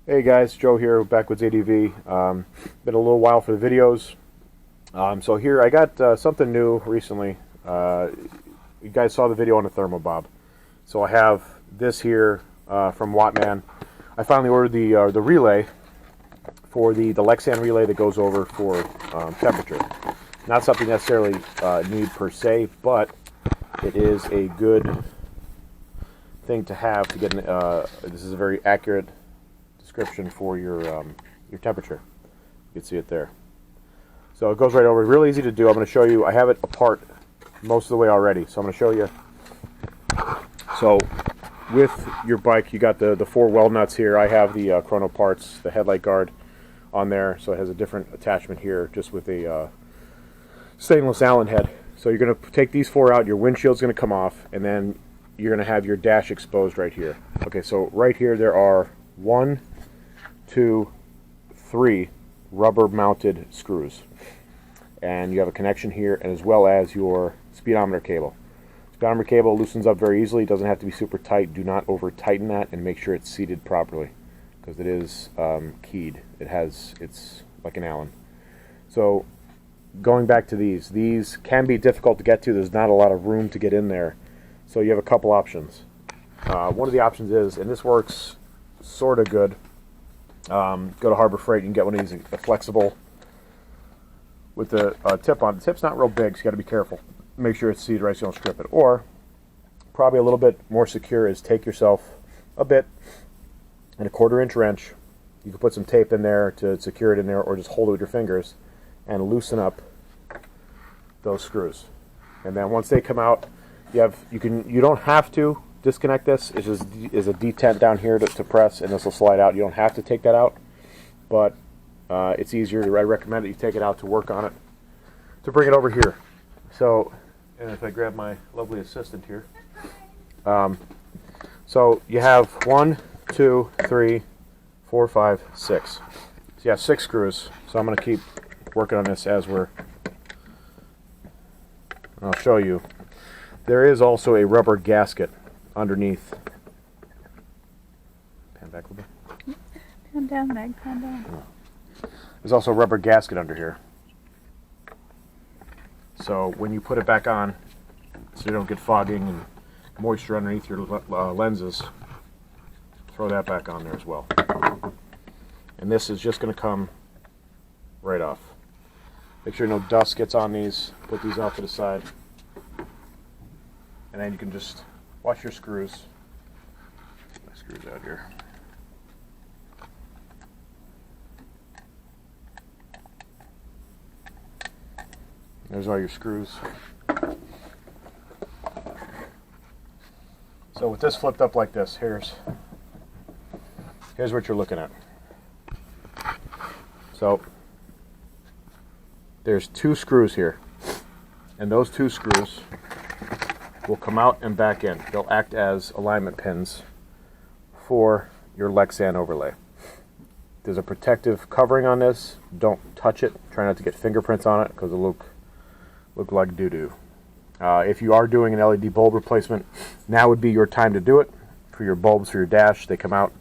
Hey guys, Joe here, Backwoods ADV. Been a little while for the videos. So here, I got something new recently. You guys saw the video on the Thermo-bob. So I have this here from Wattman. I finally ordered the relay for the Lexan relay that goes over for temperature. Not something necessarily need per se, but it is a good thing to have to get this is a very accurate description for your temperature. You can see it there. So it goes right over. Real easy to do. I'm going to show you. I have it apart most of the way already, so I'm going to show you. So with your bike, you got the 4 weld nuts here. I have the chrono parts, the headlight guard on there, so it has a different attachment here, just with a stainless Allen head. So you're going to take these 4 out. Your windshield's going to come off, and then you're going to have your dash exposed right here. Okay, so right here there are 1, 2, 3 rubber mounted screws, and you have a connection here, and as well as your speedometer cable. Speedometer cable loosens up very easily. It doesn't have to be super tight. Do not over tighten that, and make sure it's seated properly, because it is keyed. It's like an Allen. So going back to these can be difficult to get to. There's not a lot of room to get in there, so you have a couple options. One of the options is, and this works sort of good, go to Harbor Freight. You can get one of these, a flexible with the tip on. The tip's not real big, so you got to be careful. Make sure it's seated right so you don't strip it. Or probably a little bit more secure is take yourself a bit and a 1/4 inch wrench. You can put some tape in there to secure it in there, or just hold it with your fingers and loosen up those screws. And then once they come out, you don't have to disconnect this. It just is a detent down here to press, and this will slide out. You don't have to take that out, but it's easier. I recommend that you take it out to work on it, to bring it over here. So, and if I grab my lovely assistant here, so you have 1, 2, 3, 4, 5, 6. So you have 6 screws. So I'm going to keep working on this as I'll show you. There is also a rubber gasket underneath. Pan back a little bit. Pan down, Meg, pan down. There's also a rubber gasket under here. So when you put it back on, so you don't get fogging and moisture underneath your lenses, throw that back on there as well. And this is just going to come right off. Make sure no dust gets on these. Put these off to the side. And then you can just watch your screws. Get my screws out here. There's all your screws. So with this flipped up like this, here's what you're looking at. So there's 2 screws here, and those 2 screws will come out and back in. They'll act as alignment pins for your Lexan overlay. There's a protective covering on this. Don't touch it. Try not to get fingerprints on it, because it'll look like doo-doo. If you are doing an LED bulb replacement, now would be your time to do it. For your bulbs for your dash, they come out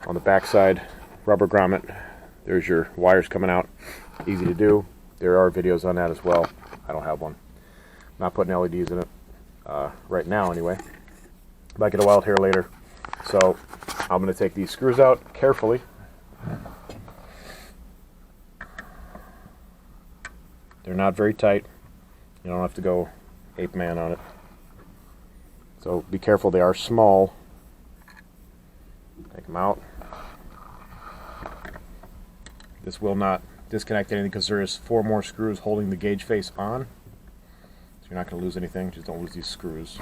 on the back side, rubber grommet. There's your wires coming out. Easy to do. There are videos on that as well. I don't have one. Not putting LEDs in it right now anyway. Might get a wild hair later. So I'm going to take these screws out carefully. They're not very tight. You don't have to go ape man on it. So be careful, they are small. Take them out. This will not disconnect anything, because there is 4 more screws holding the gauge face on. So you're not going to lose anything, just don't lose these screws.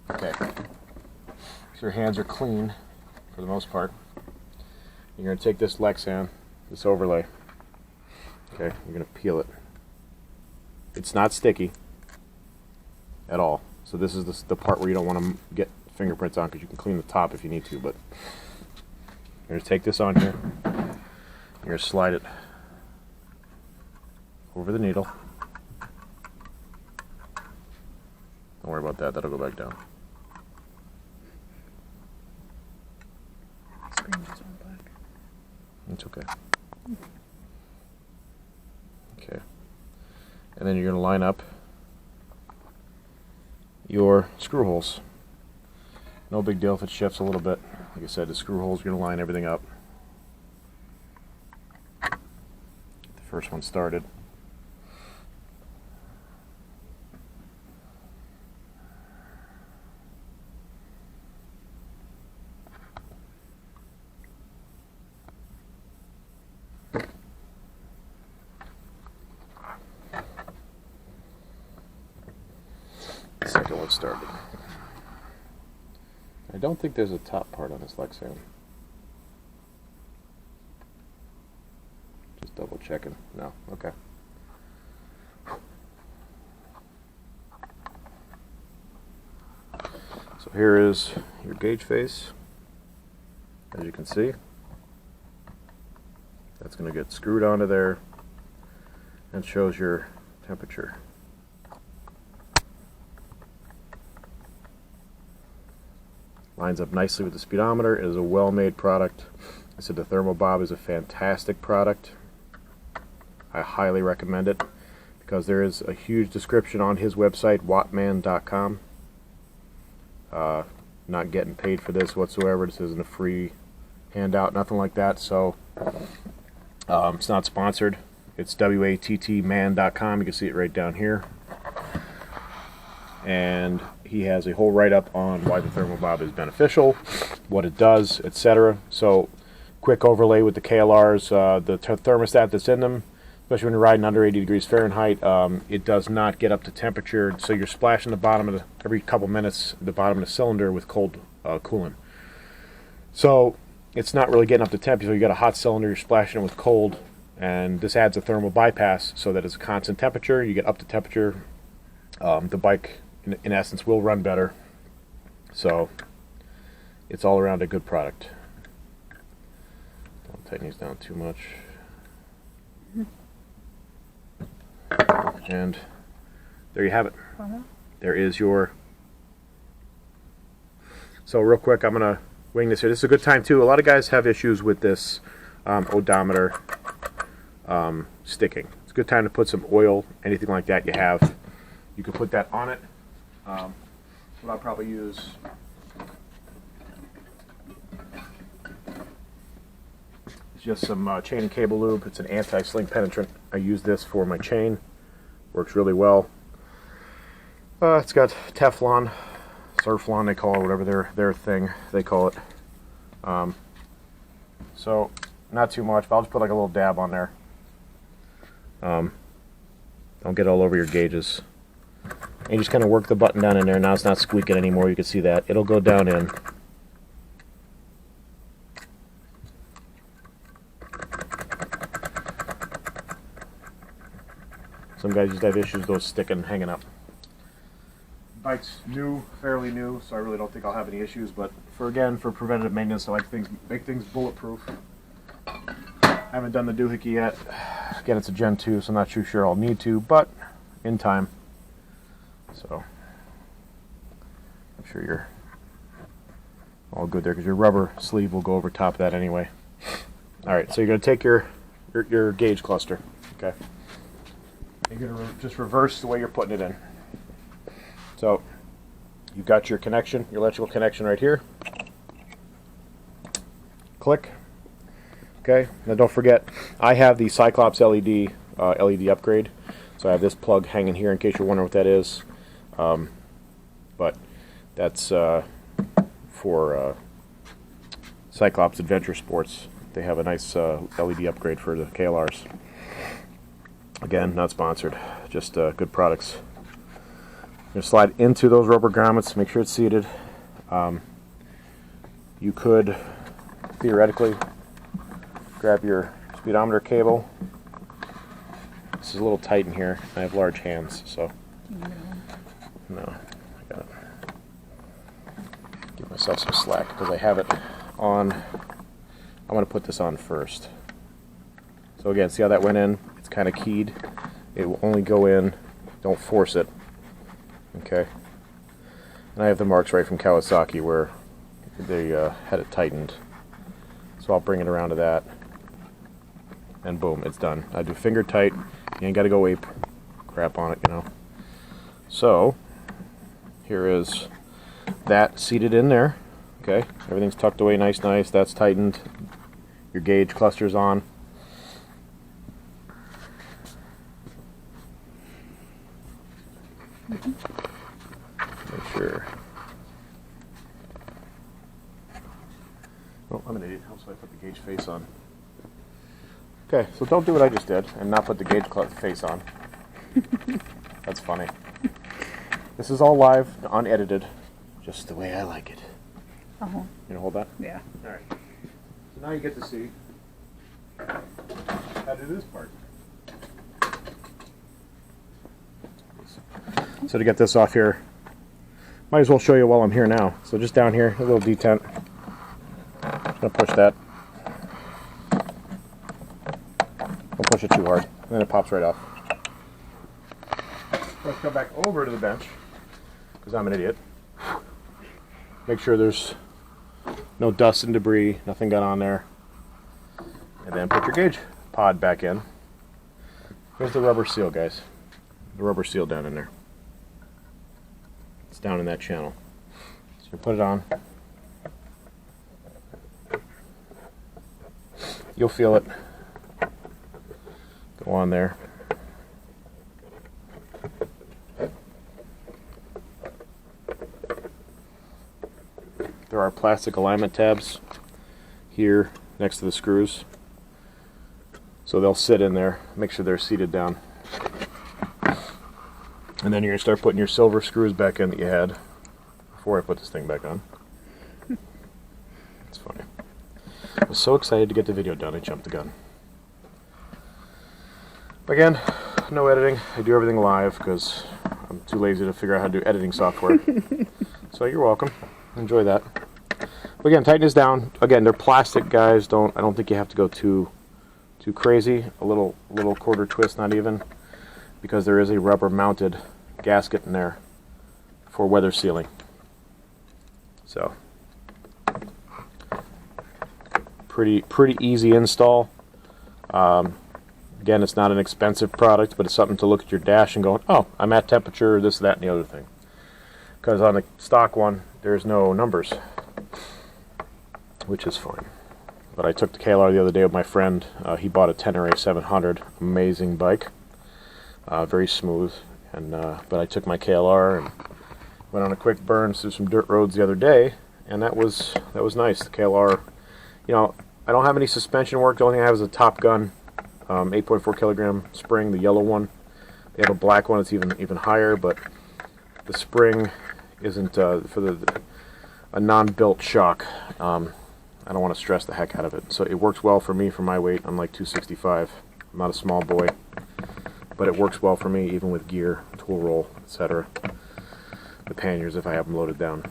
Okay. So your hands are clean for the most part. You're going to take this Lexan, this overlay. Okay, you're going to peel it. It's not sticky at all. So this is the part where you don't want to get fingerprints on, because you can clean the top if you need to, but you're going to take this on here. You're going to slide it over the needle. Don't worry about that, that'll go back down. green just went black. It's okay. Okay. And then you're going to line up your screw holes. No big deal if it shifts a little bit. Like I said, the screw holes, you're going to line everything up. The first one started. The second one started. I don't think there's a top part on this Lexan. Just double checking. No, okay. So here is your gauge face. As you can see, that's going to get screwed onto there and shows your temperature. Lines up nicely with the speedometer. It is a well-made product. I said the Thermo-bob is a fantastic product. I highly recommend it because there is a huge description on his website, wattman.com. Not getting paid for this whatsoever. This isn't a free handout, nothing like that. So it's not sponsored. It's wattman.com. You can see it right down here. And he has a whole write-up on why the Thermo-bob is beneficial, what it does, etc. So, quick overlay with the KLRs, the thermostat that's in them, especially when you're riding under 80 degrees Fahrenheit, it does not get up to temperature. So you're splashing the bottom of the, every couple minutes, the bottom of the cylinder with cold coolant. So it's not really getting up to temperature. So you got a hot cylinder, you're splashing it with cold, and this adds a thermal bypass so that it's a constant temperature. You get up to temperature. The bike, in essence, will run better. So it's all around a good product. Don't tighten these down too much. And there you have it. There is your... So real quick, I'm going to wing this here. This is a good time too. A lot of guys have issues with this odometer sticking. It's a good time to put some oil, anything like that you have. You can put that on it. What I'll probably use is just some chain and cable lube. It's an anti-sling penetrant. I use this for my chain. Works really well. It's got Teflon, Surflon they call it, whatever their thing they call it. So not too much, but I'll just put like a little dab on there. Don't get all over your gauges. And you just kind of work the button down in there. Now it's not squeaking anymore. You can see that. It'll go down in. Some guys just have issues with those sticking, hanging up. Bike's new, fairly new, so I really don't think I'll have any issues. But for preventative maintenance, I like make things bulletproof. I haven't done the doohickey yet. Again, it's a Gen 2, so I'm not too sure I'll need to, but in time. So I'm sure you're all good there because your rubber sleeve will go over top of that anyway. Alright, so you're going to take your gauge cluster. Okay. You're going to just reverse the way you're putting it in. So you've got your connection, your electrical connection right here. Click. Okay. Now don't forget, I have the Cyclops LED LED upgrade. So I have this plug hanging here in case you're wondering what that is. But that's for Cyclops Adventure Sports. They have a nice LED upgrade for the KLRs. Again, not sponsored, just good products. You're going to slide into those rubber grommets, make sure it's seated. You could theoretically grab your speedometer cable. This is a little tight in here. I have large hands, so no, I gotta give myself some slack because I have it on. I'm going to put this on first. So again, see how that went in? It's kind of keyed. It will only go in. Don't force it. Okay. And I have the marks right from Kawasaki where they had it tightened. So I'll bring it around to that, and boom, it's done. I do finger tight. You ain't got to go ape crap on it, you know. So here is that seated in there. Okay, everything's tucked away nice. That's tightened. Your gauge cluster's on. Make sure. Oh, I'm an idiot. How should I put the gauge face on? Okay, so don't do what I just did and not put the gauge face on. That's funny. This is all live, unedited, just the way I like it. Uh-huh. You gonna hold that? Yeah. All right. So now you get to see how to do this part. So to get this off here, might as well show you while I'm here now. So just down here, a little detent. Just gonna push that. Don't push it too hard, and then it pops right off. Let's come back over to the bench, because I'm an idiot. Make sure there's no dust and debris, nothing got on there. And then put your gauge pod back in. Here's the rubber seal, guys. The rubber seal down in there. It's down in that channel. So you put it on. You'll feel it go on there. There are plastic alignment tabs here next to the screws, so they'll sit in there. Make sure they're seated down, and then you're going to start putting your silver screws back in that you had before I put this thing back on. It's funny. I was so excited to get the video done, I jumped the gun. Again, no editing. I do everything live because I'm too lazy to figure out how to do editing software. So you're welcome. Enjoy that. But again, tighten this down. Again, they're plastic, guys. I don't think you have to go too crazy. A little quarter twist, not even, because there is a rubber mounted gasket in there for weather sealing. So pretty easy install. Again, it's not an expensive product, but it's something to look at your dash and go, oh, I'm at temperature, this, that, and the other thing. Because on the stock one, there's no numbers, which is fine. But I took the KLR the other day with my friend. He bought a Tenere 700, amazing bike, very smooth. And but I took my KLR and went on a quick burn through some dirt roads the other day, and that was nice. The KLR, you know, I don't have any suspension work. The only thing I have is a Top Gun 8.4 kilogram spring, the yellow one. They have a black one. It's even higher, but the spring isn't for a non-built shock. I don't want to stress the heck out of it. So it works well for me for my weight. I'm like 265. I'm not a small boy, but it works well for me even with gear, tool roll, etc. The panniers if I have them loaded down.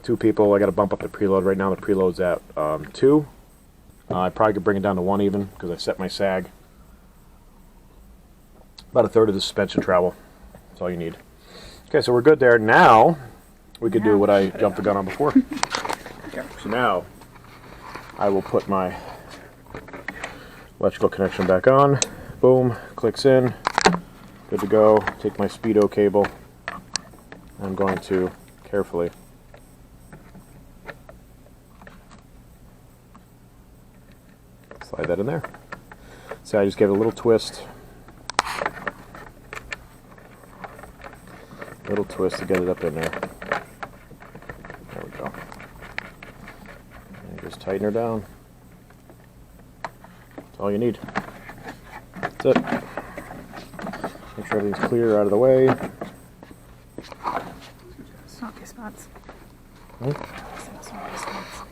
2 people. I got to bump up the preload. Right now the preload's at 2. I probably could bring it down to 1 even because I set my sag. About a third of the suspension travel. That's all you need. Okay, so we're good there. Now we could do what I jumped the gun on before. So now I will put my electrical connection back on. Boom, clicks in. Good to go. Take my Speedo cable. I'm going to carefully slide that in there. So I just gave it a little twist. Little twist to get it up in there. There we go. And just tighten her down. That's all you need. That's it. Make sure everything's clear out of the way. Smoky spots. Hmm? Smoky spots.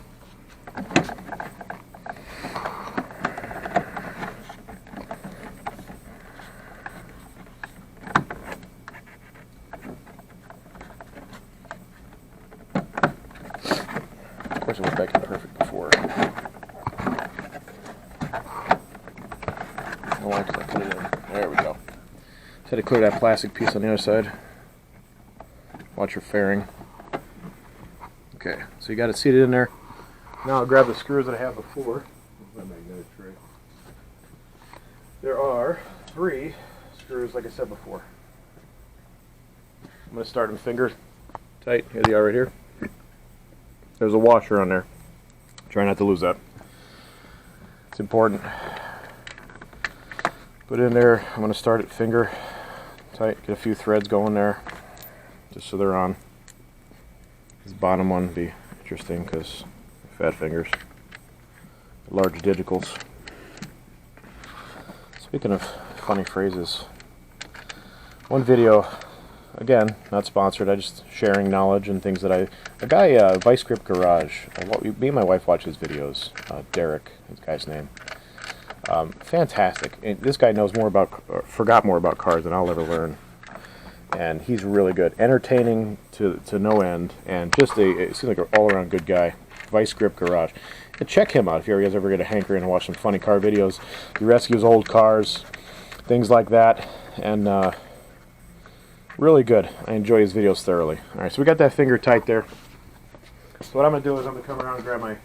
Of course it was back in perfect before. Why? Because I put it in. There we go. Just had to clear that plastic piece on the other side. Watch your fairing. Okay, so you got it seated in there. Now I'll grab the screws that I had before. the tray. There are 3 screws, like I said before. I'm going to start them finger tight. Here they are right here. There's a washer on there. Try not to lose that. It's important. Put it in there. I'm going to start it finger tight. Get a few threads going there, just so they're on. This bottom one would be interesting because fat fingers, large digicals. Speaking of funny phrases, one video, again, not sponsored, I just sharing knowledge and things that a guy, Vice Grip Garage, me and my wife watch his videos, Derek, his guy's name. Fantastic. And this guy knows more about, forgot more about cars than I'll ever learn. And he's really good. Entertaining to no end, and just it seems like an all-around good guy. Vice Grip Garage. And check him out if you guys ever get a hankering and watch some funny car videos. He rescues old cars, things like that, and really good. I enjoy his videos thoroughly. Alright, so we got that finger tight there. So what I'm going to do is I'm going to come around and grab my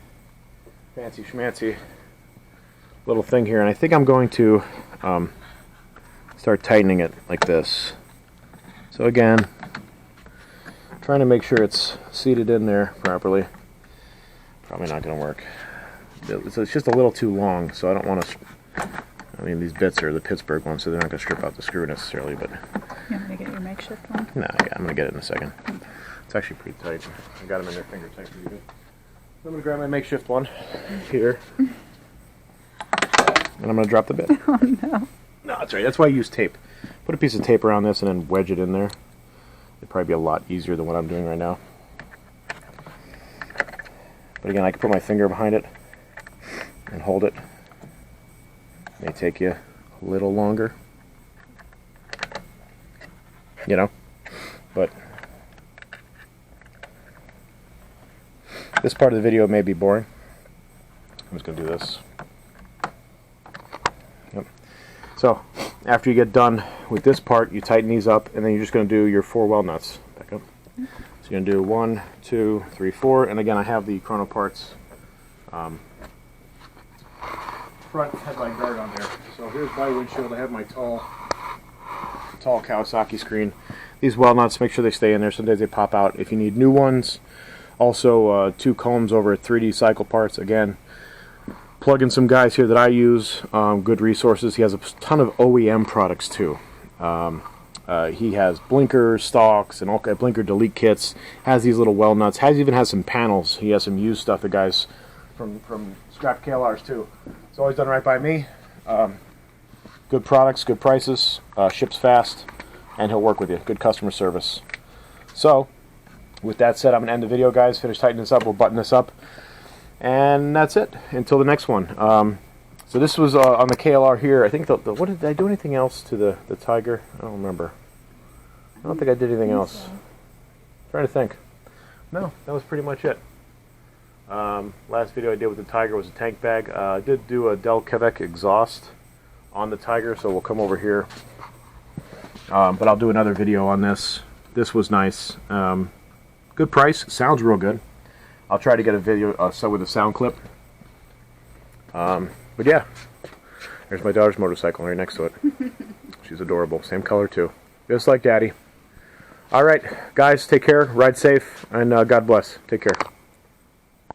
fancy schmancy little thing here, and I think I'm going to start tightening it like this. So again, trying to make sure it's seated in there properly. Probably not going to work. So it's just a little too long, so I don't want to. I mean, these bits are the Pittsburgh ones, so they're not going to strip out the screw necessarily. But You want me to get your makeshift one? no, yeah, I'm going to get it in a second. It's actually pretty tight. I got them in there finger tight pretty good. I'm going to grab my makeshift one here, and I'm going to drop the bit. Oh no. No, that's right. That's why I use tape. Put a piece of tape around this and then wedge it in there. It'd probably be a lot easier than what I'm doing right now. But again, I can put my finger behind it and hold it. May take you a little longer, you know, but this part of the video may be boring. I'm just going to do this. Yep. So, after you get done with this part, you tighten these up, and then you're just going to do your 4 weld nuts. Back up. So you're going to do 1, 2, 3, 4, and again, I have the Chrono Parts front headlight guard on there. So here's my windshield. I have my tall Kawasaki screen. These weld nuts, make sure they stay in there. Sometimes they pop out. If you need new ones, also 2 combs over at 3D Cycle Parts. Again, plug in some guys here that I use. Good resources. He has a ton of OEM products too. He has blinker stalks and all blinker delete kits. Has these little weld nuts. Even has some panels. He has some used stuff. The guys from scrap KLRs too. It's always done right by me. Good products, good prices, ships fast, and he'll work with you. Good customer service. So, with that said, I'm going to end the video, guys. Finish tightening this up. We'll button this up. And that's it. Until the next one. So this was on the KLR here. I think what did I do anything else to the Tiger? I don't remember. I don't think I did anything else. Trying to think. No, that was pretty much it. Last video I did with the Tiger was a tank bag. I did do a Del Quebec exhaust on the Tiger, so we'll come over here. But I'll do another video on this. This was nice. Good price. Sounds real good. I'll try to get a video with a sound clip. But yeah, there's my daughter's motorcycle right next to it. She's adorable. Same color too. Just like Daddy. Alright, guys, take care. Ride safe. And God bless. Take care.